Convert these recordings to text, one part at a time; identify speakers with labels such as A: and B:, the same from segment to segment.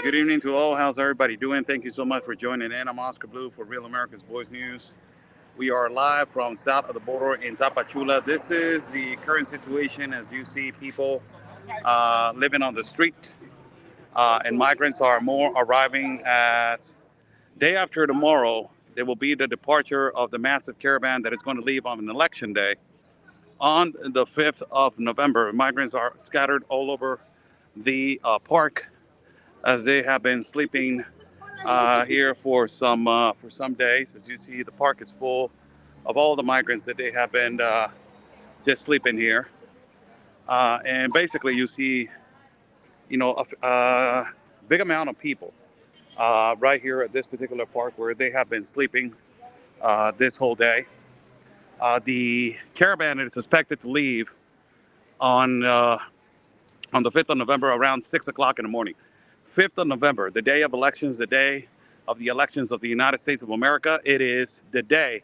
A: Good evening to all. How's everybody doing? Thank you so much for joining in. I'm Oscar Blue for Real America's Boys News. We are live from south of the border in Tapachula. This is the current situation as you see people living on the street, and migrants are more arriving as day after tomorrow. There will be the departure of the massive caravan that is going to leave on an election day on the 5th of November. Migrants are scattered all over the park as they have been sleeping here for some days. As you see, the park is full of all the migrants that they have been just sleeping here. And basically, you see, a big amount of people right here at this particular park where they have been sleeping this whole day. The caravan is expected to leave on uh, on the 5th of November around 6 o'clock in the morning. 5th of November, the day of elections, the day of the elections of the United States of America. It is the day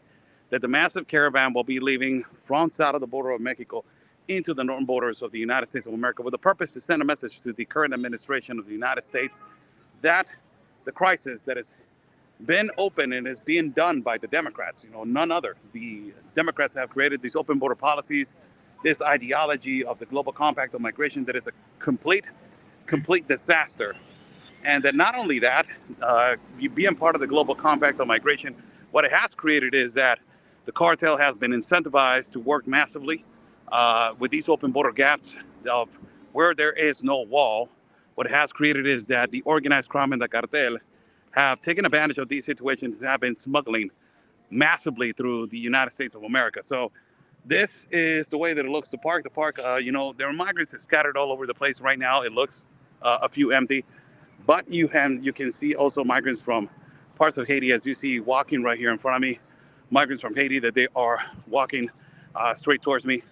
A: that the massive caravan will be leaving from south of the border of Mexico into the northern borders of the United States of America with the purpose to send a message to the current administration of the United States that the crisis that has been open and is being done by the Democrats, none other. The Democrats have created these open border policies, this ideology of the global compact of migration that is a complete disaster. And that not only that, you being part of the global compact on migration, what it has created is that the cartel has been incentivized to work massively with these open border gaps of where there is no wall. What it has created is that the organized crime and the cartel have taken advantage of these situations and have been smuggling massively through the United States of America. So this is the way that it looks. The park, there are migrants scattered all over the place right now. It looks a few empty. But you can see also migrants from parts of Haiti, as you see walking right here in front of me. Migrants from Haiti that they are walking straight towards me.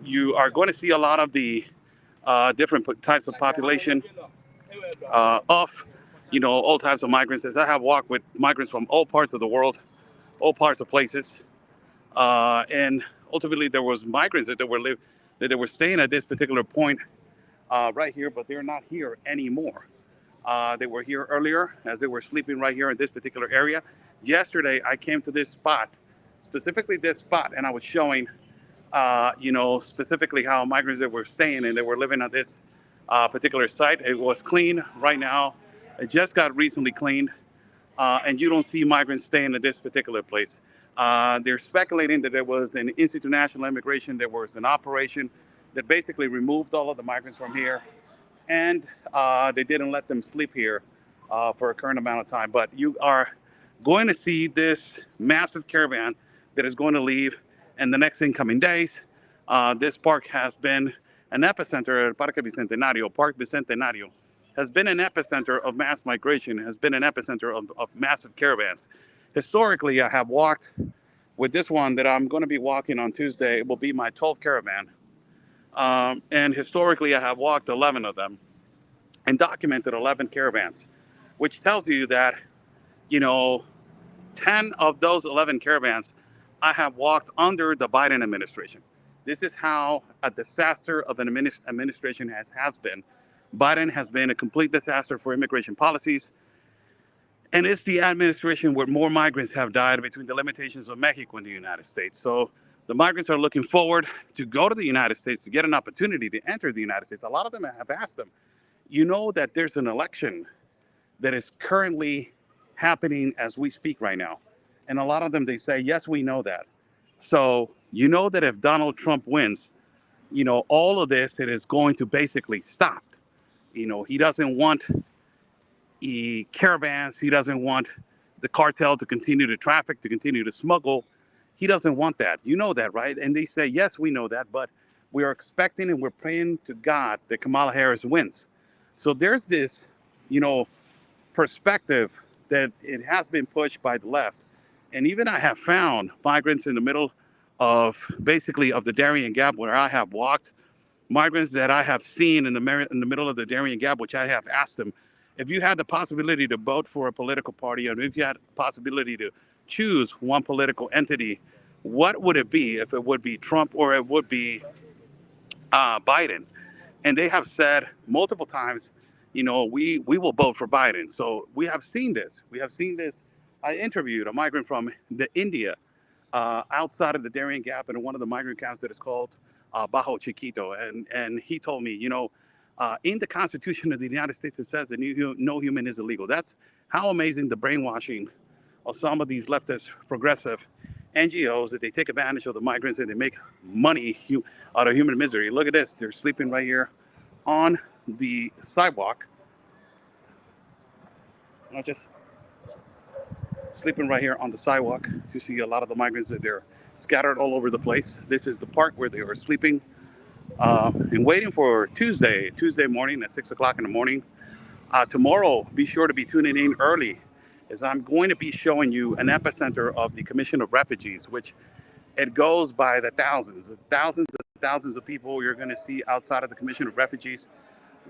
A: You are going to see a lot of the different types of population of all types of migrants. As I have walked with migrants from all parts of the world, all parts of places, and ultimately there was migrants that they were staying at this particular point right here, but they're not here anymore. They were here earlier as they were sleeping right here in this particular area. Yesterday, I came to this spot, specifically this spot, and I was showing, specifically how migrants that were staying and they were living on this particular site. It was clean right now. It just got recently cleaned, and you don't see migrants staying at this particular place. They're speculating that there was an Institute of National Immigration, there was an operation that basically removed all of the migrants from here and they didn't let them sleep here for a current amount of time. But you are going to see this massive caravan that is going to leave in the next incoming days. This park has been an epicenter, Parque Bicentenario, Park Bicentenario, has been an epicenter of mass migration, has been an epicenter of massive caravans. Historically, I have walked with this one that I'm going to be walking on Tuesday. It will be my 12th caravan. And historically, I have walked 11 of them and documented 11 caravans, which tells you that, you know, 10 of those 11 caravans I have walked under the Biden administration. This is how a disaster of an administration has been. Biden has been a complete disaster for immigration policies. And it's the administration where more migrants have died between the limitations of Mexico and the United States. So the migrants are looking forward to go to the United States to get an opportunity to enter the United States. A lot of them have asked them, you know that there's an election that is currently happening as we speak right now. And a lot of them, they say, yes, we know that. So you know that if Donald Trump wins, all of this, it is going to basically stop. He doesn't want caravans. He doesn't want the cartel to continue to traffic, to continue to smuggle. He doesn't want that. You know that, right? And they say, yes, we know that, but we are expecting and we're praying to God that Kamala Harris wins. So there's this, perspective that it has been pushed by the left. And even I have found migrants in the middle of basically of the Darien Gap where I have walked, migrants that I have seen in the middle of the Darien Gap, which I have asked them, if you had the possibility to vote for a political party, and if you had the possibility to choose one political entity, what would it be? If it would be Trump or it would be Biden? And they have said multiple times, we will vote for Biden. So we have seen this. We have seen this. I interviewed a migrant from India outside of the Darien Gap in one of the migrant camps that is called Bajo Chiquito. And he told me, in the Constitution of the United States, it says that no human is illegal. That's how amazing the brainwashing of some of these leftist progressive NGOs that they take advantage of the migrants and they make money out of human misery. Look at this. They're sleeping right here on the sidewalk. Not just sleeping right here on the sidewalk. You see a lot of the migrants that they're scattered all over the place. This is the park where they were sleeping and waiting for Tuesday morning at 6 o'clock in the morning. Tomorrow, be sure to be tuning in early, as I'm going to be showing you an epicenter of the Commission of Refugees, which it goes by the thousands of people you're going to see outside of the Commission of Refugees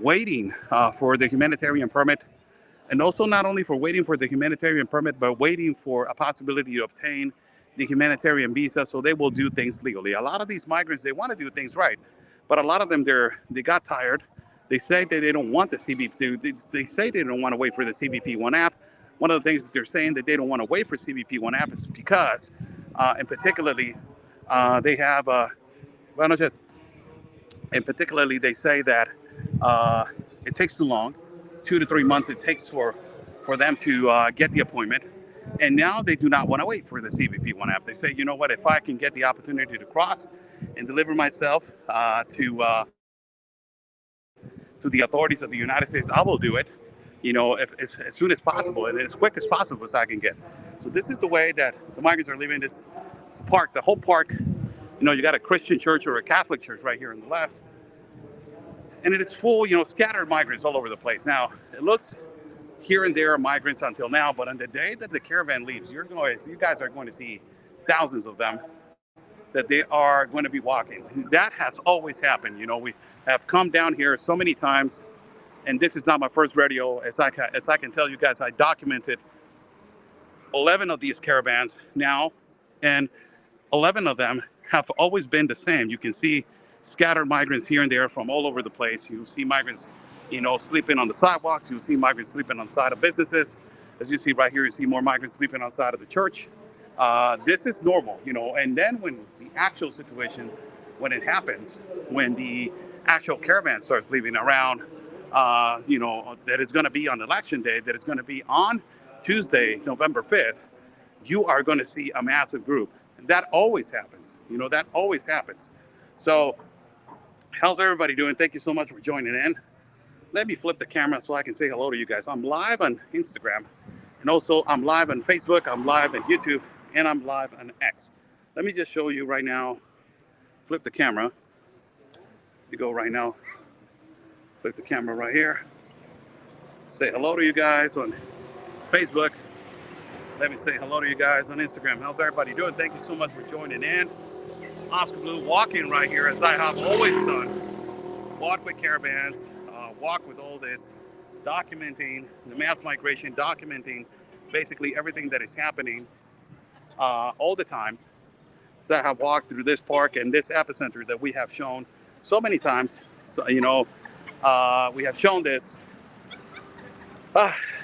A: waiting for the humanitarian permit. And also not only for waiting for the humanitarian permit, but waiting for a possibility to obtain the humanitarian visa so they will do things legally. A lot of these migrants, they want to do things right, but a lot of them, they got tired. They say that they don't want the CBP. They say they don't want to wait for the CBP-1 app. One of the things that they're saying that they don't want to wait for CBP-1 app is because, and particularly, they have, well, not just, and particularly they say that it takes too long, 2 to 3 months it takes for them to get the appointment. And now they do not want to wait for the CBP-1 app. They say, you know what, if I can get the opportunity to cross and deliver myself to the authorities of the United States, I will do it, if, as soon as possible and as quick as possible as I can get. So this is the way that the migrants are leaving this park, the whole park. You got a Christian church or a Catholic church right here on the left. And it is full, scattered migrants all over the place. Now, it looks here and there migrants until now, but on the day that the caravan leaves, you guys are going to see thousands of them that they are going to be walking. That has always happened. We have come down here so many times, and this is not my first rodeo. As I can tell you guys, I documented 11 of these caravans now, and 11 of them have always been the same. You can see scattered migrants here and there from all over the place. You see migrants, sleeping on the sidewalks. You see migrants sleeping on the side of businesses. As you see right here, you see more migrants sleeping outside of the church. This is normal, and then when the actual situation, when it happens, when the actual caravan starts leaving around, that is going to be on election day, that is going to be on Tuesday, November 5th, you are going to see a massive group. And that always happens, that always happens. So how's everybody doing? Thank you so much for joining in. Let me flip the camera so I can say hello to you guys. I'm live on Instagram, and also I'm live on Facebook, I'm live on YouTube, and I'm live on X. Let me just show you right now. Flip the camera. You go right now. Flip the camera right here. Say hello to you guys on Facebook. Let me say hello to you guys on Instagram. How's everybody doing? Thank you so much for joining in. Oscar Blue walking right here, as I have always done. Walk with caravans, walk with all this, documenting the mass migration, documenting basically everything that is happening all the time. So I have walked through this park and this epicenter that we have shown so many times. So, we have shown this,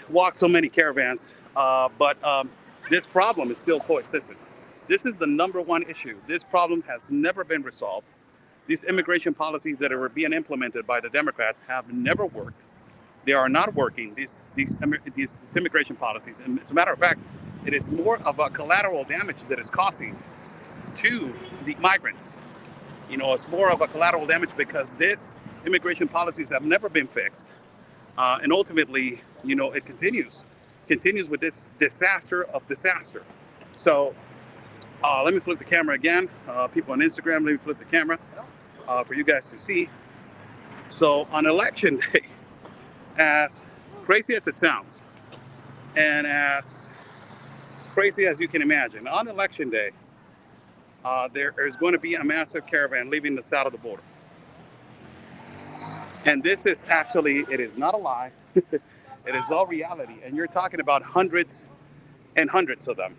A: walked so many caravans, but this problem is still coexistent. This is the number one issue. This problem has never been resolved. These immigration policies that are being implemented by the Democrats have never worked. They are not working, these immigration policies. And as a matter of fact, it is more of a collateral damage that is causing to the migrants. It's more of a collateral damage because these immigration policies have never been fixed. And ultimately, it continues with this disaster of disaster. So let me flip the camera again. People on Instagram, let me flip the camera for you guys to see. So on election day, as crazy as it sounds, and as crazy as you can imagine, on election day, there is going to be a massive caravan leaving the south of the border. And this is actually, it is not a lie. It is all reality. And you're talking about hundreds and hundreds of them,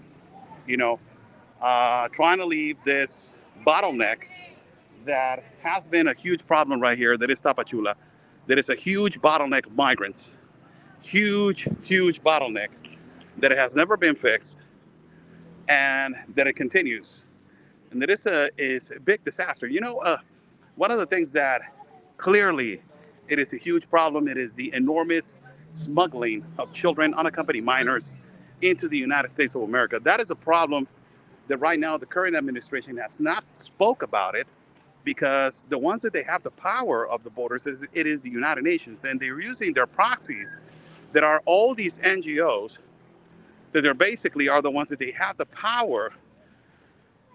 A: trying to leave this bottleneck that has been a huge problem right here, that is Tapachula. There is a huge bottleneck of migrants, huge bottleneck that has never been fixed, and that it continues. And that is a big disaster. One of the things that clearly it is a huge problem. It is the enormous smuggling of children, unaccompanied minors, into the United States of America. That is a problem that right now the current administration has not spoke about it, because the ones that they have the power of the borders is the United Nations, and they're using their proxies that are all these NGOs that are basically are the ones that they have the power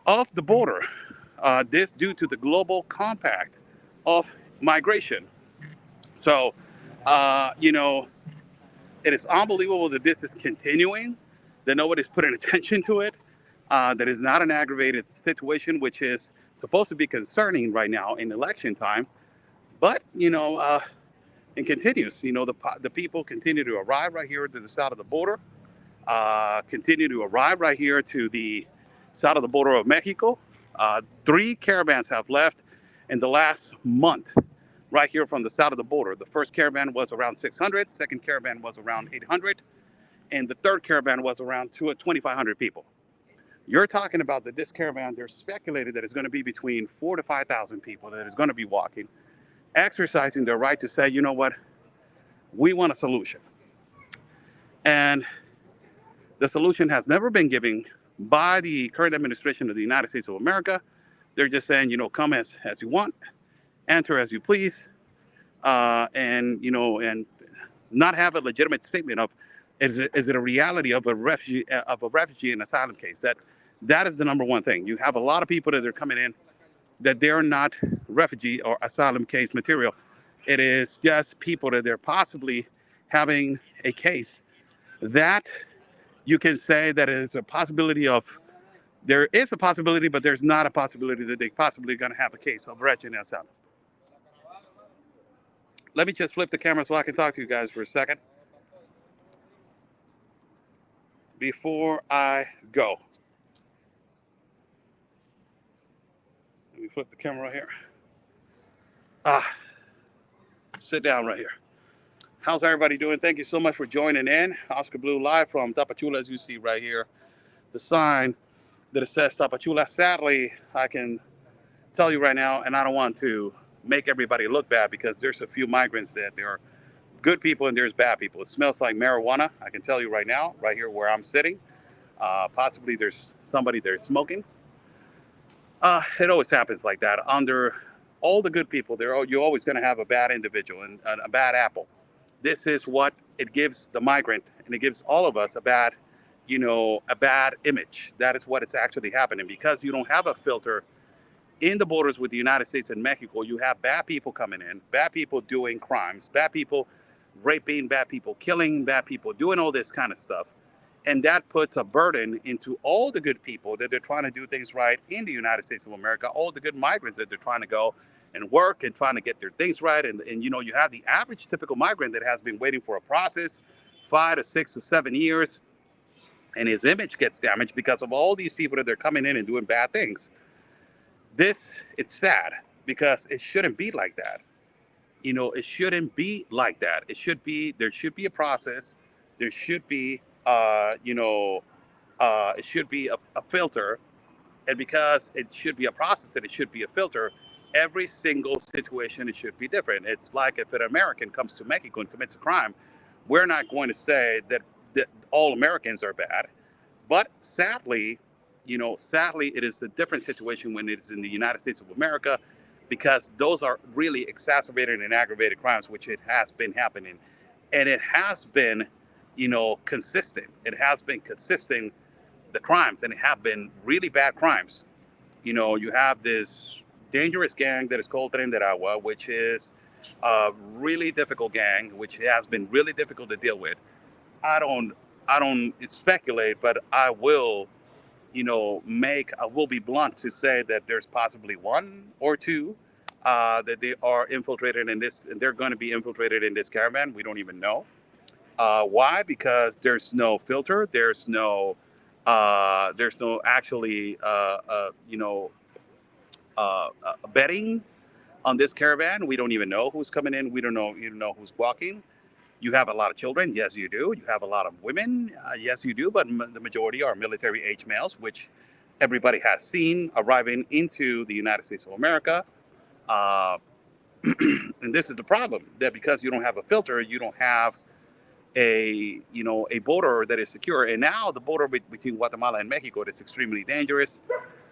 A: of the border. This due to the global compact of migration. So, you know, it is unbelievable that this is continuing, that nobody's putting attention to it, that is not an aggravated situation, which is supposed to be concerning right now in election time. But, it continues. The people continue to arrive right here to the south of the border, continue to arrive right here to the south of the border of Mexico. 3 caravans have left in the last month right here from the south of the border. The first caravan was around 600, second caravan was around 800, and the third caravan was around 2,500 people. You're talking about that this caravan, there's speculated that it's going to be between 4 to 5,000 people that is going to be walking, exercising their right to say, you know what, we want a solution. And the solution has never been given by the current administration of the United States of America. They're just saying, come as you want, enter as you please, and not have a legitimate statement of is it a reality of a refugee and asylum case. That is the number one thing. You have a lot of people that are coming in that they're not refugee or asylum case material. It is just people that they're possibly having a case that you can say that is a possibility of, there is a possibility, but there's not a possibility that they possibly going to have a case of refugee and asylum. Let me just flip the camera so I can talk to you guys for a second before I go. Let me flip the camera right here. Sit down right here. How's everybody doing? Thank you so much for joining in. Oscar Blue live from Tapachula, as you see right here. The sign that it says Tapachula. Sadly, I can tell you right now, and I don't want to make everybody look bad, because there's a few migrants that there are good people and there's bad people. It smells like marijuana. I can tell you right now, right here where I'm sitting. Possibly there's somebody there smoking. It always happens like that. Under all the good people, you're always going to have a bad individual and a bad apple. This is what it gives the migrant, and it gives all of us a bad image. That is what is actually happening, because you don't have a filter in the borders with the United States and Mexico. You have bad people coming in, bad people doing crimes, bad people raping, bad people killing, bad people doing all this kind of stuff. And that puts a burden into all the good people that they're trying to do things right in the United States of America, all the good migrants that they're trying to go and work and trying to get their things right. And you have the average typical migrant that has been waiting for a process 5 to 6 to 7 years, and his image gets damaged because of all these people that they're coming in and doing bad things. It's sad, because it shouldn't be like that. It shouldn't be like that. There should be a process. There should be, it should be a filter. And because it should be a process and it should be a filter, every single situation, it should be different. It's like if an American comes to Mexico and commits a crime, we're not going to say that all Americans are bad. But sadly, it is a different situation when it is in the United States of America, because those are really exacerbated and aggravated crimes, which it has been happening. And it has been, consistent. It has been consistent, the crimes, and it have been really bad crimes. You have this dangerous gang that is called Tren de Aragua, which is a really difficult gang, which has been really difficult to deal with. I don't speculate, but I will be blunt to say that there's possibly one or two that they are infiltrated in this, and they're going to be infiltrated in this caravan. We don't even know. Why? Because there's no filter. There's no actually, betting. On this caravan, we don't even know who's coming in. We don't know, you know, who's walking. You have a lot of children. Yes, you do. You have a lot of women. Yes, you do. But the majority are military age males, which everybody has seen arriving into the United States of America. Uh, and this is the problem, that because you don't have a filter, you don't have a border that is secure. And now the border between Guatemala and Mexico is extremely dangerous.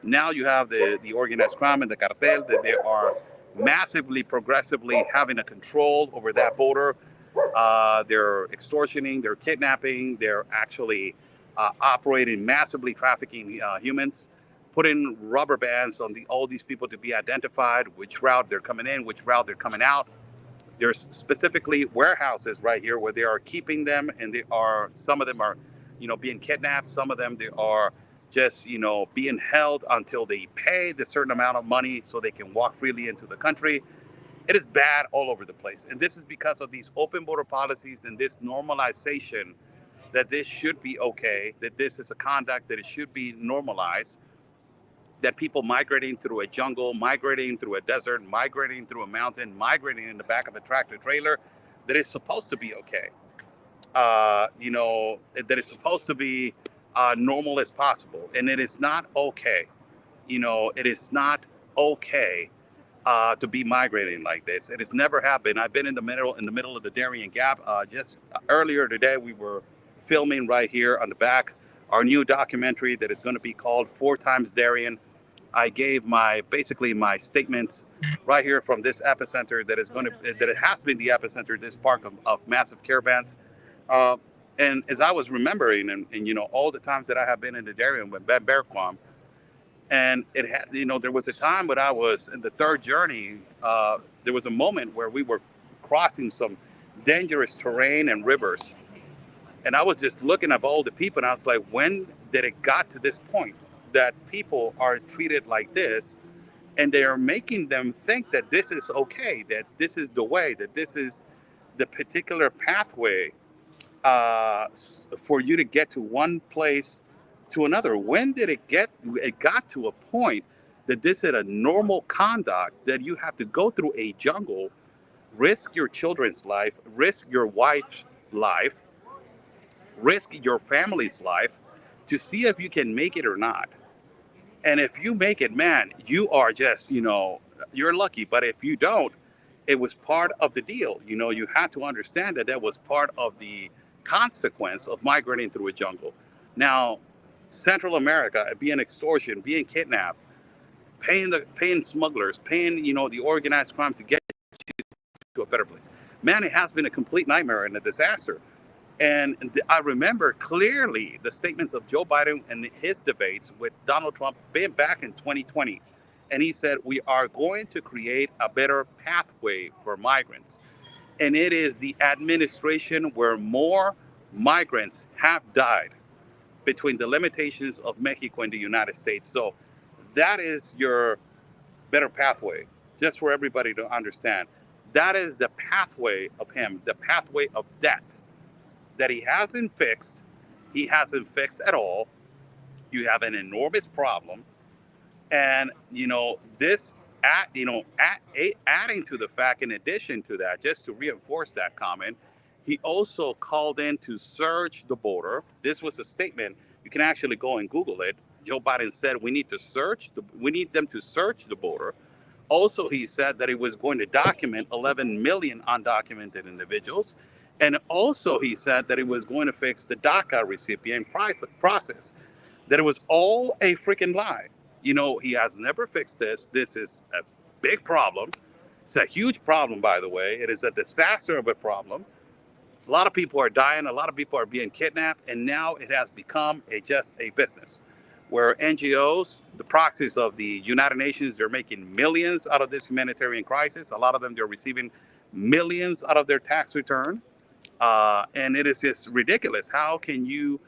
A: Now you have the organized crime and the cartel that they are massively, progressively having a control over that border. They're extortioning, they're kidnapping, they're actually operating massively, trafficking humans, putting rubber bands on all these people to be identified, which route they're coming in, which route they're coming out. There's specifically warehouses right here where they are keeping them, and some of them are, being kidnapped. Some of them they are just, being held until they pay the certain amount of money so they can walk freely into the country. It is bad all over the place, and this is because of these open border policies and this normalization that this should be okay, that this is a conduct that it should be normalized, that people migrating through a jungle, migrating through a desert, migrating through a mountain, migrating in the back of a tractor trailer, that is supposed to be okay. That is supposed to be normal as possible. And it is not okay. It is not okay to be migrating like this. It has never happened. I've been in the middle of the Darien Gap. Just earlier today, we were filming right here on the back our new documentary that is going to be called Four Times Darien. I gave basically my statements right here from this epicenter that it has been the epicenter, this park of massive caravans. Uh, and as I was remembering, and all the times that I have been in the Darien with Ben Bearquam, and there was a time when I was in the third journey. There was a moment where we were crossing some dangerous terrain and rivers, and I was just looking at all the people, and I was like, when did it got to this point that people are treated like this, and they are making them think that this is okay, that this is the way, that this is the particular pathway for you to get to one place to another. When did it got to a point that this is a normal conduct, that you have to go through a jungle, risk your children's life, risk your wife's life, risk your family's life to see if you can make it or not? And if you make it, man, you are just, you're lucky. But if you don't, it was part of the deal. You had to understand that was part of the consequence of migrating through a jungle. Now, Central America being extortion, being kidnapped, paying smugglers, paying, the organized crime to get to a better place. Man, it has been a complete nightmare and a disaster. And I remember clearly the statements of Joe Biden and his debates with Donald Trump back in 2020. And he said, we are going to create a better pathway for migrants. And it is the administration where more migrants have died between the limitations of Mexico and the United States. So that is your better pathway, just for everybody to understand. That is the pathway of him, the pathway of debt that he hasn't fixed. He hasn't fixed at all. You have an enormous problem. And, this, adding to the fact, in addition to that, just to reinforce that comment, he also called in to surge the border. This was a statement. You can actually go and Google it. Joe Biden said we need them to search the border. Also, he said that he was going to document 11 million undocumented individuals. And also, he said that he was going to fix the DACA recipient process, that it was all a freaking lie. He has never fixed this. This is a big problem. It's a huge problem, by the way. It is a disaster of a problem. A lot of people are dying. A lot of people are being kidnapped. And now it has become just a business where NGOs, the proxies of the United Nations, they're making millions out of this humanitarian crisis. A lot of them, they're receiving millions out of their tax return. And it is just ridiculous. How can you,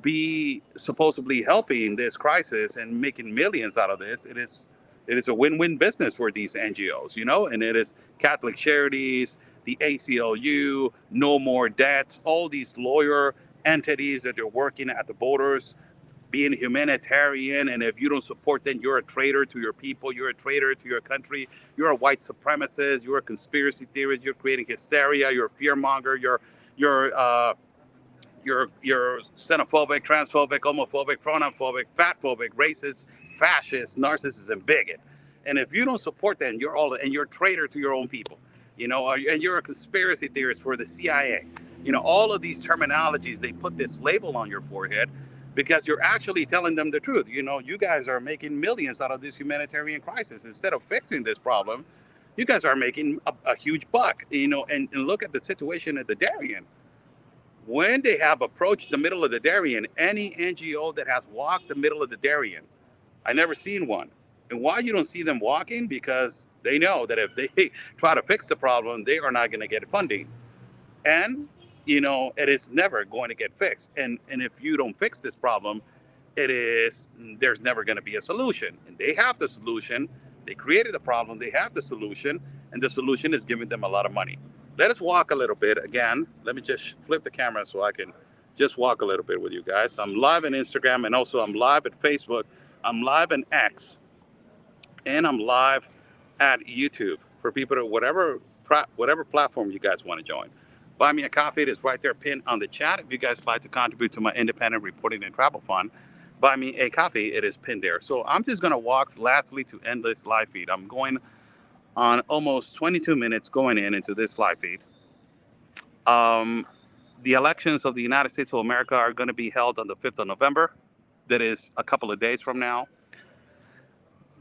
A: be supposedly helping this crisis and making millions out of this? It is a win-win business for these NGOs, and it is Catholic Charities, the ACLU, No More Debts, all these lawyer entities that are working at the borders. being humanitarian, and if you don't support them, you're a traitor to your people, you're a traitor to your country, you're a white supremacist, you're a conspiracy theorist, you're creating hysteria, you're a fear monger, you're xenophobic, transphobic, homophobic, pronophobic, fatphobic, racist, fascist, narcissist, and bigot. And if you don't support them, you're a traitor to your own people. And you're a conspiracy theorist for the CIA. All of these terminologies, they put this label on your forehead because you're actually telling them the truth. You guys are making millions out of this humanitarian crisis. Instead of fixing this problem, you guys are making a huge buck. And look at the situation at the Darien. When they have approached the middle of the Darien, any NGO that has walked the middle of the Darien, I never seen one. And why you don't see them walking? Because they know that if they try to fix the problem, they are not going to get funding. And, it is never going to get fixed. And if you don't fix this problem, there's never going to be a solution. And they have the solution. They created the problem. They have the solution. And the solution is giving them a lot of money. Let us walk a little bit again. Let me just flip the camera so I can just walk a little bit with you guys. I'm live on Instagram, and also I'm live at Facebook. I'm live on X, and I'm live at YouTube for people to whatever platform you guys want to join. Buy me a coffee. It is right there pinned on the chat. If you guys like to contribute to my independent reporting and travel fund, buy me a coffee. It is pinned there. So I'm just going to walk lastly to end this live feed. I'm going on almost 22 minutes going into this live feed. The elections of the United States of America are going to be held on the 5th of November. That is a couple of days from now.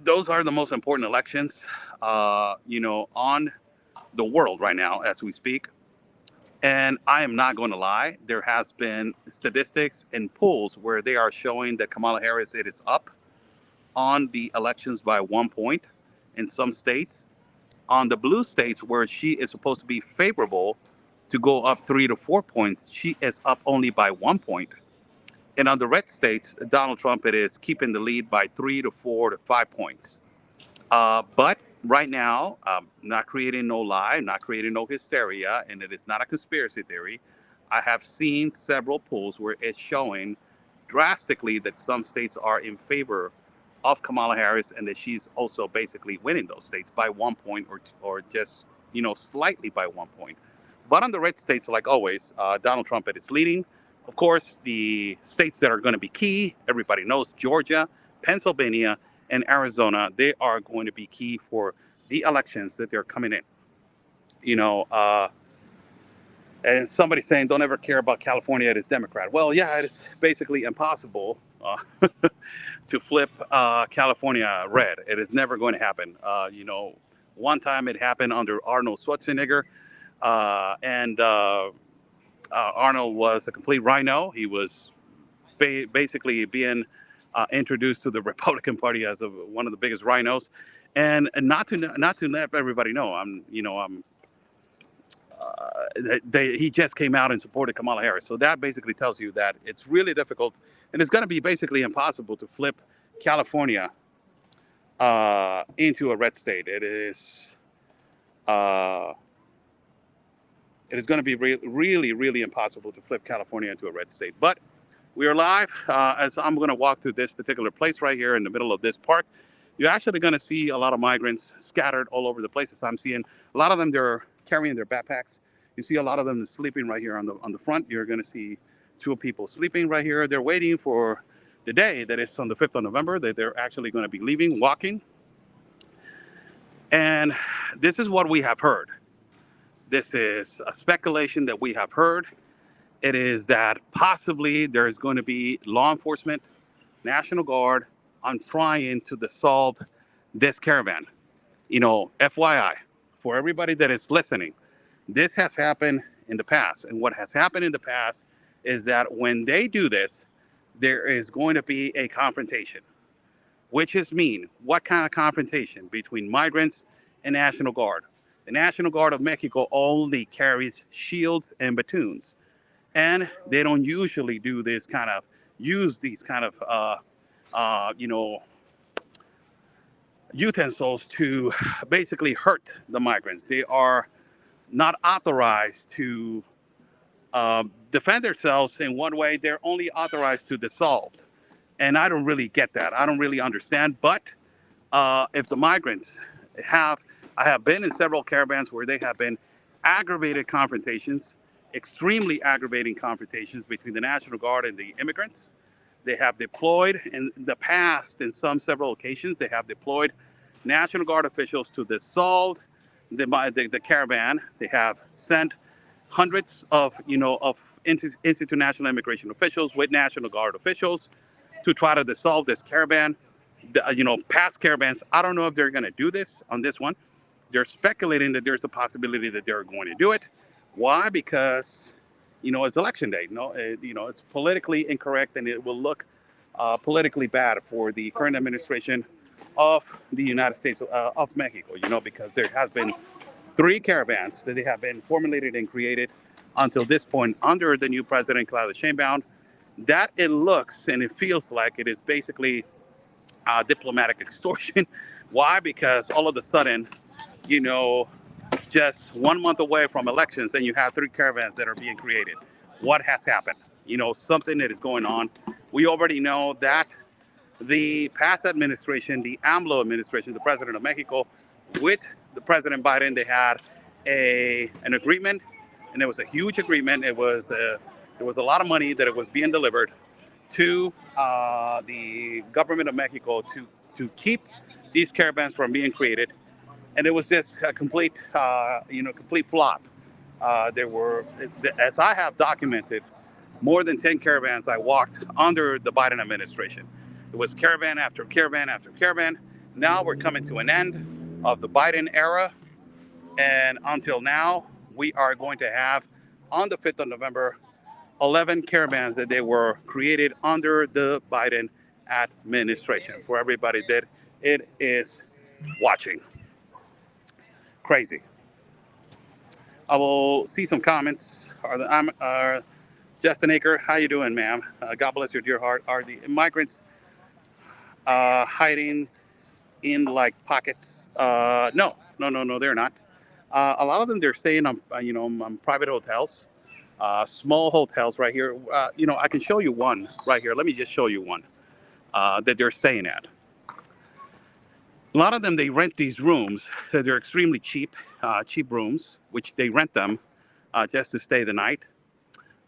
A: Those are the most important elections, on the world right now as we speak. And I am not going to lie. There has been statistics and polls where they are showing that Kamala Harris, it is up on the elections by 1 point in some states. On the blue states where she is supposed to be favorable to go up 3 to 4 points, she is up only by 1 point. And on the red states, Donald Trump, it is keeping the lead by 3 to 4 to 5 points. But right now, not creating no lie, not creating no hysteria, and it is not a conspiracy theory. I have seen several polls where it's showing drastically that some states are in favor of Kamala Harris, and that she's also basically winning those states by 1 point or just slightly by 1 point. But on the red states, like always, Donald Trump is leading. Of course, the states that are going to be key, everybody knows Georgia, Pennsylvania, and Arizona. They are going to be key for the elections that they're coming in. And somebody saying don't ever care about California, it is Democrat. Well, yeah, it is basically impossible to flip California red. It is never going to happen. One time it happened under Arnold Schwarzenegger, and Arnold was a complete rhino. He was basically being introduced to the Republican Party as one of the biggest rhinos, and not to let everybody know, he just came out and supported Kamala Harris. So that basically tells you that it's really difficult, and it's going to be basically impossible to flip California into a red state. It is going to be really, really impossible to flip California into a red state. But we are live. As I'm going to walk through this particular place right here in the middle of this park, you're actually going to see a lot of migrants scattered all over the places. I'm seeing a lot of them, they're carrying their backpacks. You see a lot of them sleeping right here on the front. You're going to see two people sleeping right here. They're waiting for the day that is on the 5th of November, that they're actually going to be leaving, walking. And this is what we have heard. This is a speculation that we have heard. It is that possibly there is going to be law enforcement, National Guard, on trying to dissolve this caravan. FYI, for everybody that is listening, this has happened in the past. And what has happened in the past is that when they do this, there is going to be a confrontation, which is mean. What kind of confrontation? Between migrants and National Guard. The National Guard of Mexico only carries shields and batons. And they don't usually use these kind of utensils to basically hurt the migrants. They are not authorized to defend themselves in one way. They're only authorized to dissolve. And I don't really get that. I don't really understand. But if the migrants have, I have been in several caravans where they have been aggravated confrontations, extremely aggravating confrontations between the National Guard and the immigrants. They have deployed in the past, in some several occasions, they have deployed National Guard officials to dissolve the caravan. They have sent hundreds of, Institute National Immigration officials with National Guard officials to try to dissolve this caravan. Past caravans, I don't know if they're going to do this on this one. They're speculating that there's a possibility that they're going to do it. Why? Because, it's election day. It's politically incorrect, and it will look politically bad for the current administration of the United States of Mexico. Because there has been three caravans that they have been formulated and created until this point under the new president, Claudia Sheinbaum, that it looks and it feels like it is basically diplomatic extortion. Why? Because all of a sudden, you know, just 1 month away from elections, and you have three caravans that are being created. What has happened? Something that is going on. We already know that the past administration, the AMLO administration, the president of Mexico, with the President Biden, they had an agreement, and it was a huge agreement. There was a lot of money that it was being delivered to the government of Mexico to keep these caravans from being created, and it was just a complete flop. There were, as I have documented, more than 10 caravans I walked under the Biden administration. It was caravan after caravan after caravan. Now we're coming to an end of the Biden era, and until now, we are going to have on the 5th of November 11 caravans that they were created under the Biden administration. For everybody that it is watching. Crazy. I will see some comments. I'm Justin Aker. How you doing, ma'am? God bless your dear heart. Are the migrants hiding in like pockets? No, no, no, no. They're not. A lot of them they're staying on private hotels, small hotels right here. I can show you one right here. Let me just show you one that they're staying at. A lot of them, they rent these rooms. They're extremely cheap rooms, which they rent them just to stay the night.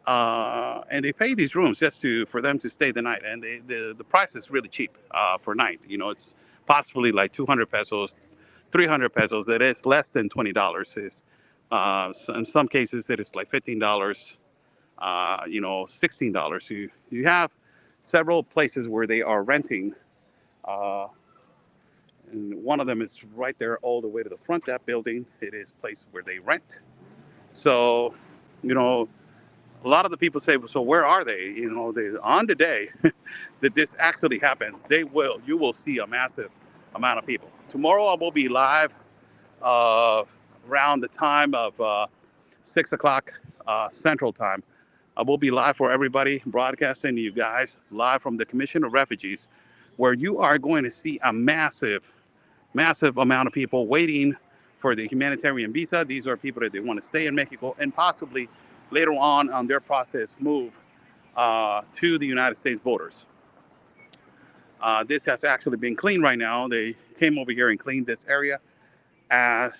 A: And they pay these rooms just for them to stay the night. And the price is really cheap for night. It's possibly like 200 pesos, 300 pesos. That is less than $20. In some cases, it is like $15, $16. You have several places where they are renting. And one of them is right there all the way to the front of that building. It is a place where they rent. So, a lot of the people say, so where are they? On the day that this actually happens, you will see a massive amount of people. Tomorrow I will be live around the time of 6 o'clock Central Time. I will be live for everybody, broadcasting to you guys live from the Commission of Refugees, where you are going to see a massive amount of people waiting for the humanitarian visa. These are people that they want to stay in Mexico and possibly later on their process move to the United States borders. This has actually been cleaned right now. They came over here and cleaned this area, as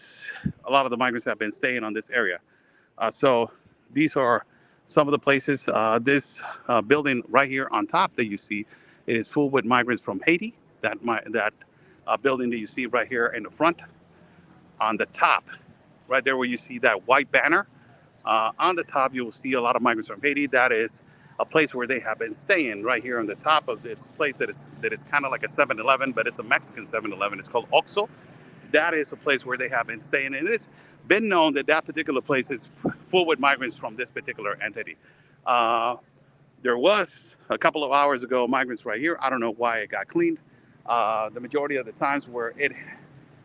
A: a lot of the migrants have been staying on this area. So these are some of the places. This building right here on top that you see, it is full with migrants from Haiti. That building that you see right here in the front, on the top, right there where you see that white banner, on the top you will see a lot of migrants from Haiti. That is a place where they have been staying right here on the top of this place that is kind of like a 7-Eleven, but it's a Mexican 7-Eleven. It's called Oxxo. That is a place where they have been staying, and it has been known that that particular place is full with migrants from this particular entity. There was a couple of hours ago migrants right here. I don't know why it got cleaned. The majority of the times where it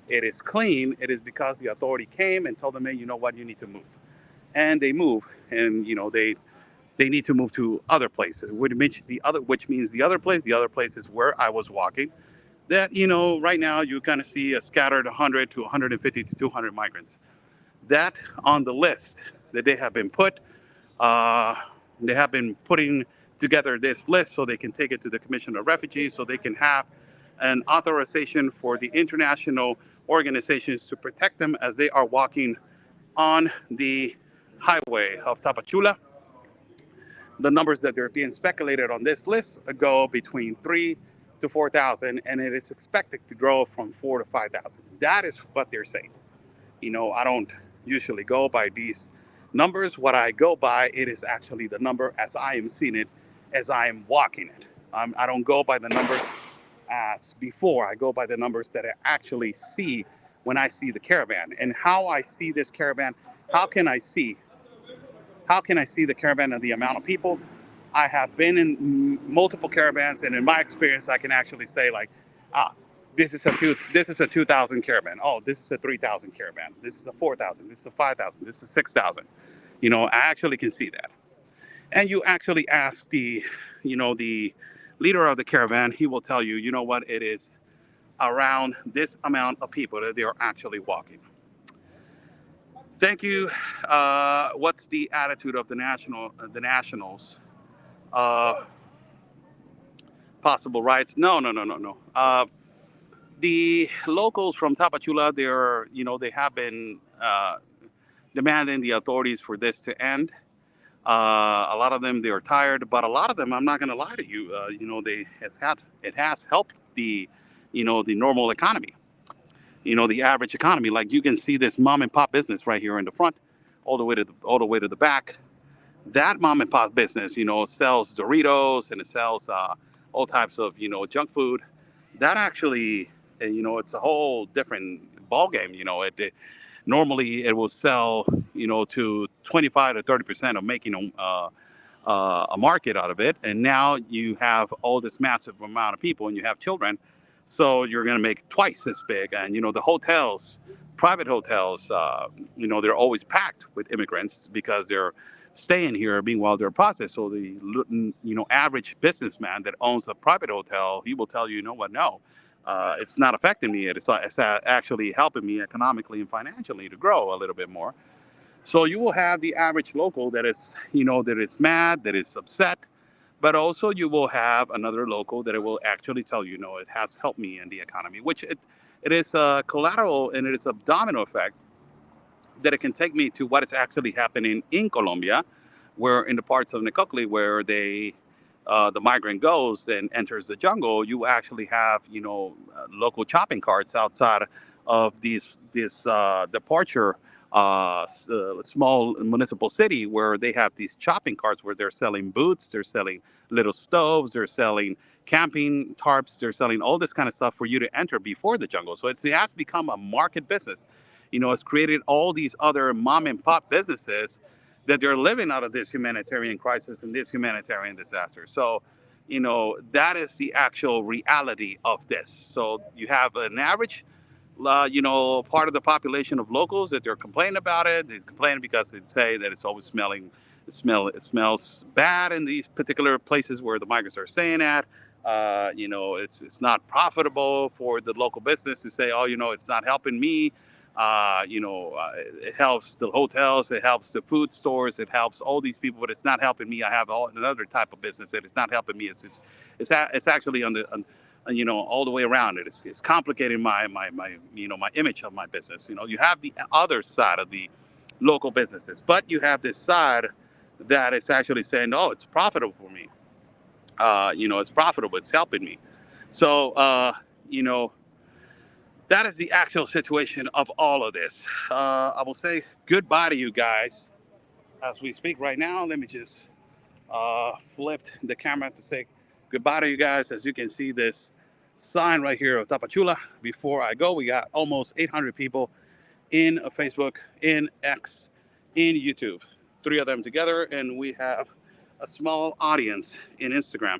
A: is clean, it is because the authority came and told them, hey, you know what, you need to move. And they move, and they need to move to other places, which means the other place is where I was walking. That, right now you kind of see a scattered 100 to 150 to 200 migrants. That on the list that they have been putting together this list so they can take it to the Commission of Refugees, so they can have an authorization for the international organizations to protect them as they are walking on the highway of Tapachula. The numbers that are being speculated on this list go between 3 to 4,000, and it is expected to grow from 4 to 5,000. That is what they're saying. I don't usually go by these numbers. What I go by, it is actually the number as I am seeing it, as I am walking it. I don't go by the numbers as before. I go by the numbers that I actually see when I see the caravan. And how I see this caravan, how can I see how can I see the caravan and the amount of people? I have been in multiple caravans, and in my experience, I can actually say like, ah, this is a 2,000 caravan. Oh, this is a 3,000 caravan. This is a 4,000. This is a 5,000. This is 6,000. I actually can see that. And you actually ask the leader of the caravan, he will tell you, you know what, it is around this amount of people that they are actually walking. Thank you. What's the attitude of the nationals? Uh, Possible riots? No, no, no, no, no. The locals from Tapachula, they have been demanding the authorities for this to end. A lot of them, they are tired, but a lot of them, I'm not going to lie to you, it has helped the normal economy. The average economy. Like you can see this mom and pop business right here in the front, all the way to the back. That mom and pop business, sells Doritos and it sells all types of, junk food. That actually, it's a whole different ball game. Normally it will sell, to 25 to 30% of making a market out of it. And now you have all this massive amount of people and you have children. So you're going to make twice as big. And, the hotels, private hotels, they're always packed with immigrants because they're staying here meanwhile they're processed. So the, average businessman that owns a private hotel, he will tell you, you know what, no. It's not affecting me. It's actually helping me economically and financially to grow a little bit more. So you will have the average local that is mad, that is upset, but also you will have another local that it will actually tell you, it has helped me in the economy, which it is a collateral and it is a domino effect that it can take me to what is actually happening in Colombia, where in the parts of Necoclí where the migrant goes and enters the jungle, you actually have local shopping carts outside of this departure small municipal city where they have these shopping carts where they're selling boots, they're selling little stoves, they're selling camping tarps, they're selling all this kind of stuff for you to enter before the jungle. So it has become a market business. It's created all these other mom and pop businesses that they're living out of this humanitarian crisis and this humanitarian disaster. So, that is the actual reality of this. So you have an average, part of the population of locals that they're complaining about it. They complain because they say that it's always it smells bad in these particular places where the migrants are staying at. It's not profitable for the local business to say, oh, it's not helping me. It helps the hotels, it helps the food stores, it helps all these people, but it's not helping me. I have another type of business that it's not helping me. It's actually all the way around it. It's complicating my image of my business. You have the other side of the local businesses, but you have this side that is actually saying, oh, it's profitable for me. It's profitable. It's helping me. So, that is the actual situation of all of this. I will say goodbye to you guys as we speak right now. Let me just flip the camera to say goodbye to you guys. As you can see, this sign right here of Tapachula. Before I go, we got almost 800 people in Facebook, in X, in YouTube. Three of them together, and we have a small audience in Instagram.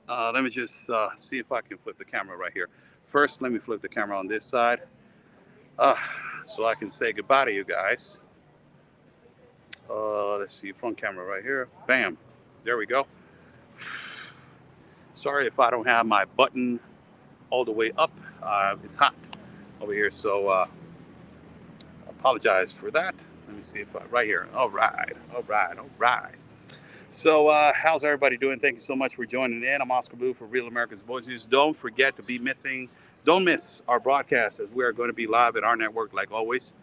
A: Let me just see if I can flip the camera right here. First, let me flip the camera on this side uh, so I can say goodbye to you guys. Let's see, front camera right here. Bam. There we go. Sorry if I don't have my button all the way up. It's hot over here, so apologize for that. Let me see if right here. All right, all right, all right. So, how's everybody doing? Thank you so much for joining in. I'm Oscar Blue for Real America's Voice News. Don't miss our broadcast as we are going to be live at our network, like always,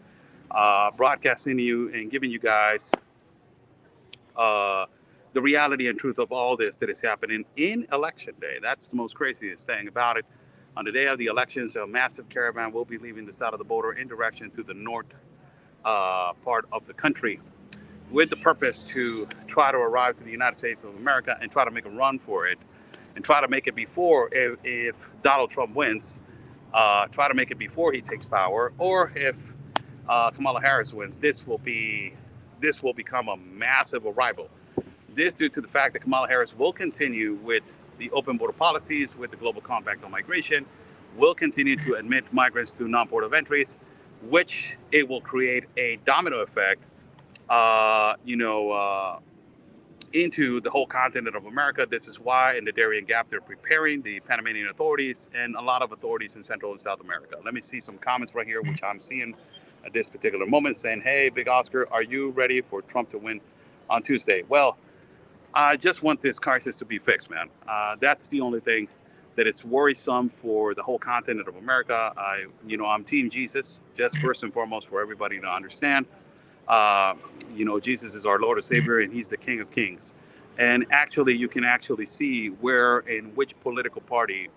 A: broadcasting to you and giving you guys uh, the reality and truth of all this that is happening in Election Day. That's the most craziest thing about it. On the day of the elections, a massive caravan will be leaving the south of the border in direction to the north part of the country, with the purpose to try to arrive to the United States of America and try to make a run for it and try to make it before, if Donald Trump wins, try to make it before he takes power, or if Kamala Harris wins, this will become a massive arrival. This due to the fact that Kamala Harris will continue with the open border policies, with the global compact on migration, will continue to admit migrants to non-port of entries, which it will create a domino effect, uh, you know, uh, into the whole continent of America. This is why in the Darien Gap they're preparing the Panamanian authorities and a lot of authorities in Central and South America. Let me see some comments right here, which I'm seeing at this particular moment, saying, "Hey, Big Oscar, are you ready for Trump to win on Tuesday?" Well, I just want this crisis to be fixed, man. That's the only thing that is worrisome for the whole continent of America. I'm Team Jesus, just first and foremost, for everybody to understand. Uh, Jesus is our Lord and Savior, and He's the King of Kings. And actually, you can actually see where in which political party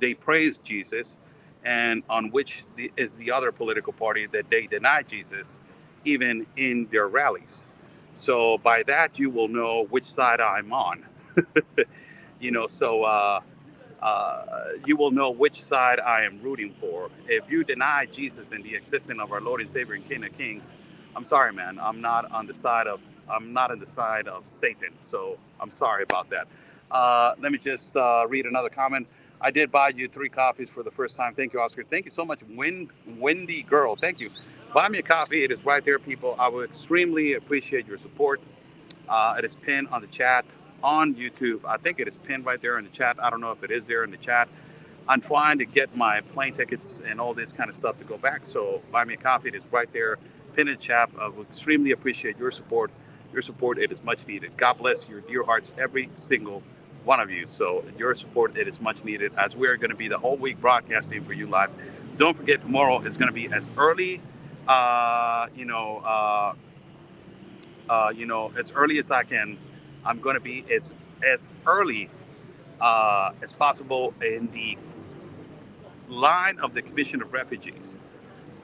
A: they praise Jesus, and on which is the other political party that they deny Jesus, even in their rallies. So by that, you will know which side I'm on. You will know which side I am rooting for. If you deny Jesus and the existence of our Lord and Savior and King of Kings, I'm sorry, man. I'm not on the side of Satan. So I'm sorry about that. Let me just read another comment. I did buy you 3 coffees for the first time. Thank you, Oscar. Thank you so much, Wendy Girl. Thank you. Buy me a coffee. It is right there, people. I would extremely appreciate your support. It is pinned on the chat on YouTube. I think it is pinned right there in the chat. I don't know if it is there in the chat. I'm trying to get my plane tickets and all this kind of stuff to go back. So buy me a coffee. It is right there, pinned in the chat. I would extremely appreciate your support. Your support, it is much needed. God bless your dear hearts, every single one of you. So your support, it is much needed, as we're going to be the whole week broadcasting for you live. Don't forget, tomorrow is going to be as early, uh, you know, uh, as early as I can. I'm going to be as early as possible in the line of the Commission of Refugees,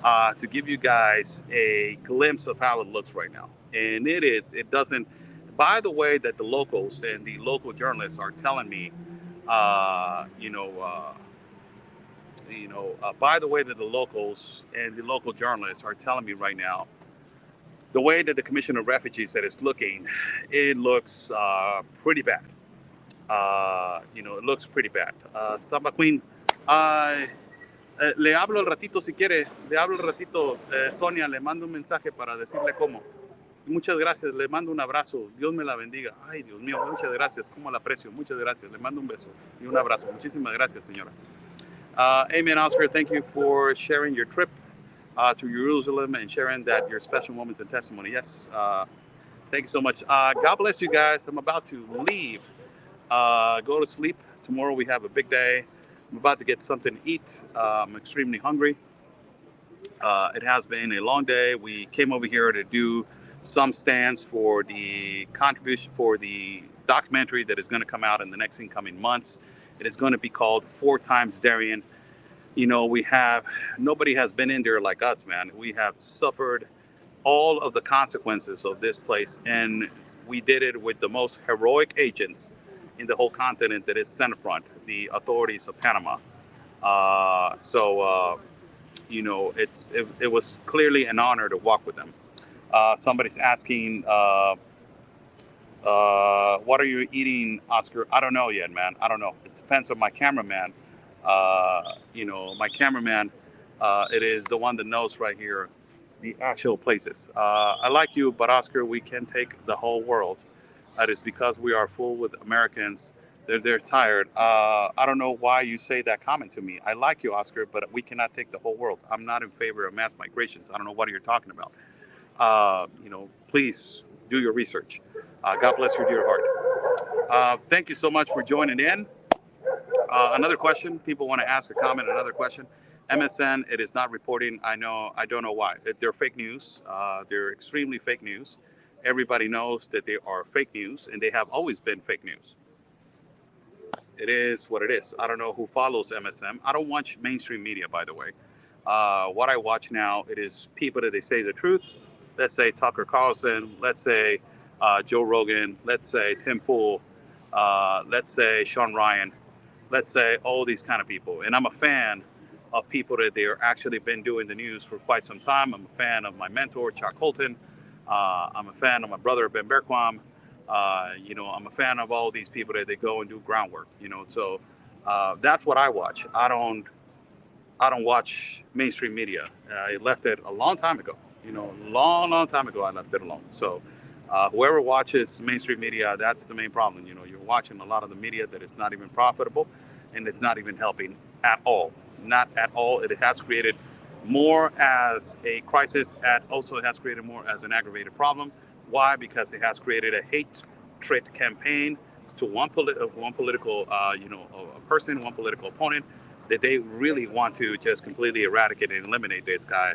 A: to give you guys a glimpse of how it looks right now. And it doesn't. By the way, that the locals and the local journalists are telling me, uh, you know, uh, by the way that the locals and the local journalists are telling me right now, the way that the Commission of Refugees that is looking, it looks pretty bad. It looks pretty bad. Samba Queen, uh, le hablo al ratito si quiere, le hablo al ratito, Sonia, le mando un mensaje para decirle cómo. Muchas gracias, le mando un abrazo, Dios me la bendiga. Ay, Dios mío, muchas gracias, cómo la aprecio, muchas gracias, le mando un beso y un abrazo. Muchísimas gracias, señora. Amen, Oscar, thank you for sharing your trip to Jerusalem and sharing that your special moments and testimony. Yes, thank you so much. God bless you guys. I'm about to leave. Go to sleep. Tomorrow we have a big day. I'm about to get something to eat. I'm extremely hungry. It has been a long day. We came over here to do some stands for the contribution for the documentary that is going to come out in the next incoming months. It is going to be called Four Times Darien. We have, nobody has been in there like us, man. We have suffered all of the consequences of this place, and we did it with the most heroic agents in the whole continent, that is Centerfront, the authorities of Panama. It was clearly an honor to walk with them. Somebody's asking, what are you eating, Oscar? I don't know yet, man. I don't know. It depends on my cameraman. My cameraman, it is the one that knows right here the actual places. I like you, but Oscar, we can take the whole world. That is because we are full with Americans. They're tired. I don't know why you say that comment to me. I like you, Oscar, but we cannot take the whole world. I'm not in favor of mass migrations. I don't know what you're talking about. Please do your research. God bless your dear heart. Thank you so much for joining in. Another question people want to ask a comment. Another question. MSN, it is not reporting. I don't know why. They're fake news. They're extremely fake news. Everybody knows that they are fake news, and they have always been fake news. It is what it is. I don't know who follows MSM. I don't watch mainstream media, by the way. What I watch now, it is people that they say the truth. Let's say Tucker Carlson. Let's say Joe Rogan. Let's say Tim Pool. Let's say Sean Ryan. Let's say all these kind of people. And I'm a fan of people that they are actually been doing the news for quite some time. I'm a fan of my mentor, Chuck Colton. I'm a fan of my brother, Ben Berquam. I'm a fan of all these people that they go and do groundwork. So that's what I watch. I don't watch mainstream media. I left it a long time ago. Long time ago, I left it alone. So whoever watches mainstream media, that's the main problem. You're watching a lot of the media that is not even profitable, and it's not even helping at all. Not at all. It has created more as a crisis. And also, it has created more as an aggravated problem. Why? Because it has created a hatred campaign to one political, a person, one political opponent that they really want to just completely eradicate and eliminate this guy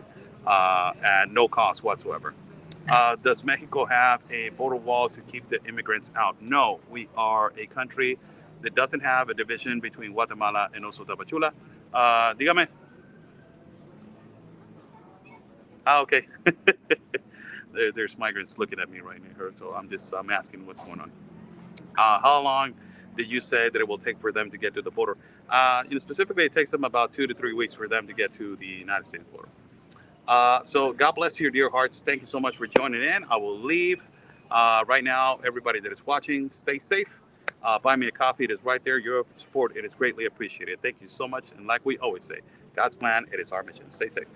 A: at no cost whatsoever. Does Mexico have a border wall to keep the immigrants out? No, we are a country that doesn't have a division between Guatemala and also Tapachula. Dígame. Okay. There's migrants looking at me right here, so I'm asking what's going on. How long did you say that it will take for them to get to the border? Specifically, it takes them about 2 to 3 weeks for them to get to the United States border. So God bless your dear hearts. Thank you so much for joining in. I will leave right now. Everybody that is watching, stay safe. Buy me a coffee. It is right there. Your support, it is greatly appreciated. Thank you so much. And like we always say, God's plan, it is our mission. Stay safe.